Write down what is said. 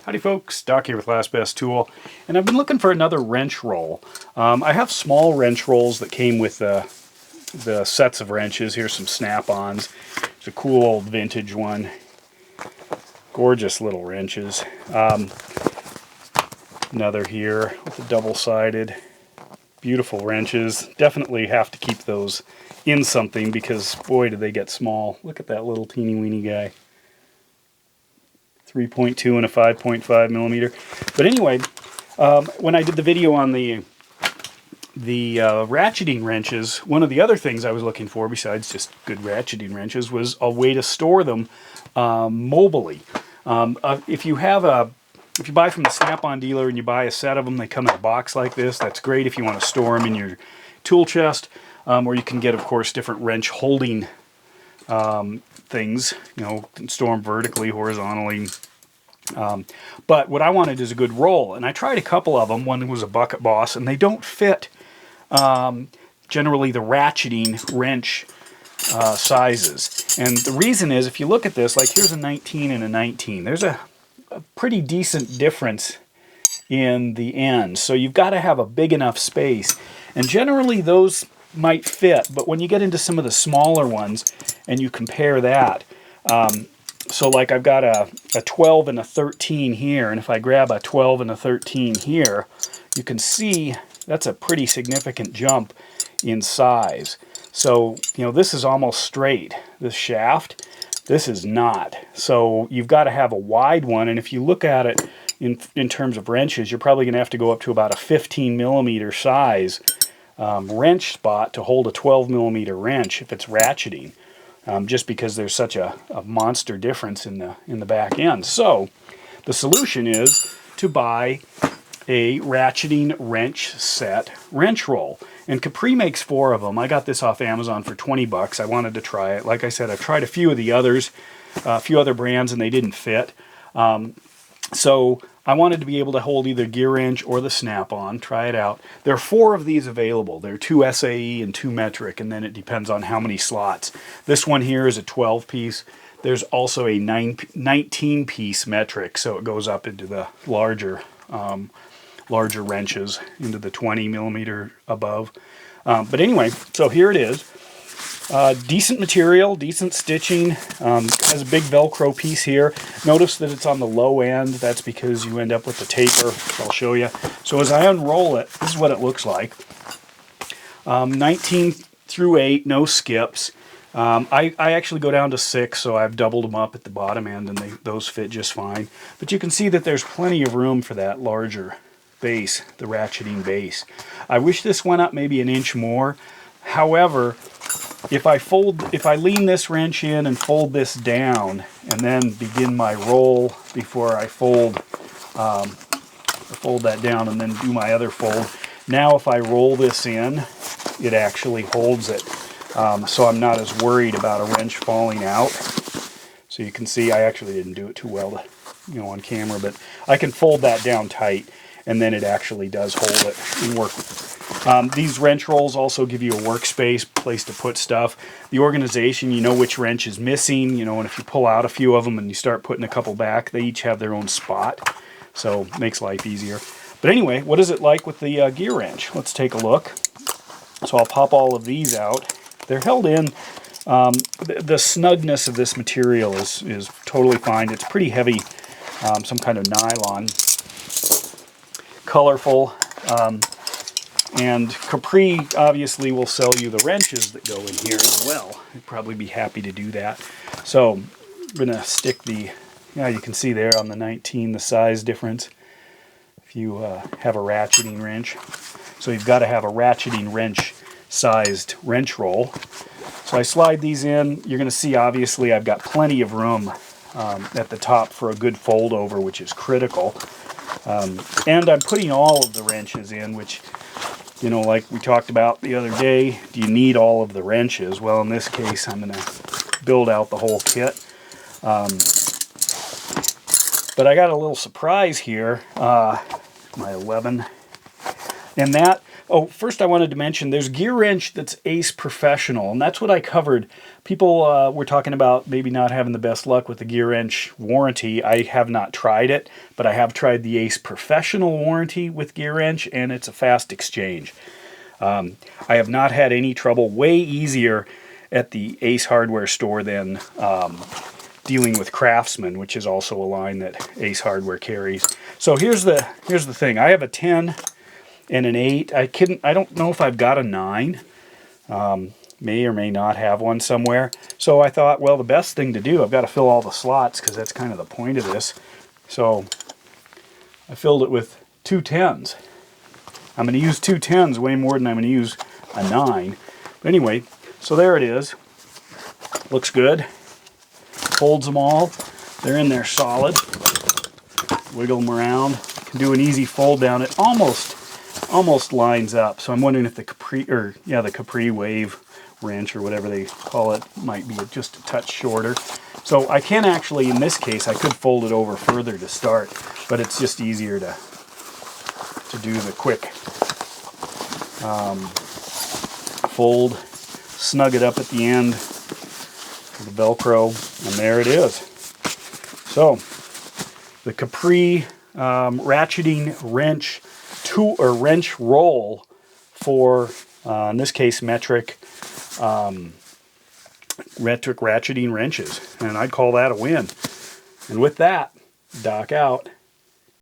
Howdy folks, Doc here with Last Best Tool, and I've been looking for another wrench roll. I have small wrench rolls that came with the sets of wrenches. Here's some snap-ons. It's a cool old vintage one. Gorgeous little wrenches. Another here with the double-sided. Beautiful wrenches. Definitely have to keep those in something because boy do they get small. Look at that little teeny weeny guy. 3.2 and a 5.5 millimeter. But anyway, when I did the video on the ratcheting wrenches, one of the other things I was looking for, besides just good ratcheting wrenches, was a way to store them mobily. If you buy from the Snap-on dealer and you buy a set of them, they come in a box like this. That's great if you want to store them in your tool chest, or you can get, of course, different wrench holding things, you know, store them vertically, horizontally. But what I wanted is a good roll, and I tried a couple of them. One was a Bucket Boss, and they don't fit generally the ratcheting wrench sizes. And the reason is, if you look at this, like here's a 19 and a 19. There's a pretty decent difference in the end. So you've got to have a big enough space. And generally those might fit, but when you get into some of the smaller ones and you compare that, so like I've got a 12 and a 13 here, and if I grab a 12 and a 13 here, you can see that's a pretty significant jump in size. So, you know, this is almost straight, this shaft. This is not. So you've got to have a wide one, and if you look at it in terms of wrenches, you're probably going to have to go up to about a 15 millimeter size wrench spot to hold a 12 millimeter wrench if it's ratcheting. Just because there's such a monster difference in the back end. So the solution is to buy a ratcheting wrench set wrench roll. And Capri makes 4 of them. I got this off Amazon for 20 bucks. I wanted to try it. Like I said, I've tried a few of the others, a few other brands, and they didn't fit. So I wanted to be able to hold either Gearwrench or the Snap-on. Try it out. There are 4 of these available. There are 2 SAE and 2 metric, and then it depends on how many slots. This one here is a 12-piece. There's also a 19-piece metric, so it goes up into the larger wrenches, into the 20 millimeter above. But anyway, so here it is. Decent material, decent stitching, has a big Velcro piece here. Notice that it's on the low end. That's because you end up with the taper. I'll show you. So as I unroll it, this is what it looks like. 19 through 8, no skips. I actually go down to 6, so I've doubled them up at the bottom end, and those fit just fine. But you can see that there's plenty of room for that larger base, the ratcheting base. I wish this went up maybe an inch more. However, if I lean this wrench in and fold this down and then begin my roll before I fold that down and then do my other fold, now if I roll this in, it actually holds it. So I'm not as worried about a wrench falling out. So you can see I actually didn't do it too well on camera, but I can fold that down tight and then it actually does hold it and work. These wrench rolls also give you a workspace, place to put stuff. The organization, you know which wrench is missing, and if you pull out a few of them and you start putting a couple back, they each have their own spot. So it makes life easier. But anyway, what is it like with the Gearwrench? Let's take a look. So I'll pop all of these out. They're held in. The snugness of this material is totally fine. It's pretty heavy, some kind of nylon. Colorful. And Capri obviously will sell you the wrenches that go in here as well. They'd probably be happy to do that. So I'm going to stick you can see there on the 19 the size difference if you have a ratcheting wrench. So you've got to have a ratcheting wrench sized wrench roll. So I slide these in. You're going to see obviously I've got plenty of room at the top for a good fold over, which is critical. And I'm putting all of the wrenches in, which, like we talked about the other day, do you need all of the wrenches? Well, in this case, I'm going to build out the whole kit. But I got a little surprise here, my 11, and that Oh, first I wanted to mention there's Gearwrench that's Ace Professional, and that's what I covered. People were talking about maybe not having the best luck with the Gearwrench warranty. I have not tried it, but I have tried the Ace Professional warranty with Gearwrench, and it's a fast exchange. I have not had any trouble. Way easier at the Ace Hardware store than dealing with Craftsman, which is also a line that Ace Hardware carries. So here's the thing. I have a 10 and an 8. I don't know if I've got a 9. May or may not have one somewhere. So I thought, well, the best thing to do, I've got to fill all the slots because that's kind of the point of this. So I filled it with 2 10s. I'm going to use 2 10s way more than I'm going to use a 9. But anyway, so there it is. Looks good. Folds them all. They're in there solid. Wiggle them around. Can do an easy fold down. It almost lines up. So I'm wondering if the Capri Wave wrench or whatever they call it might be just a touch shorter. So I can actually, in this case, I could fold it over further to start, but it's just easier to do the quick fold, snug it up at the end with the Velcro, and there it is. So the Capri Ratcheting Wrench Wrench Roll for, in this case, metric ratcheting wrenches. And I'd call that a win. And with that, Doc out.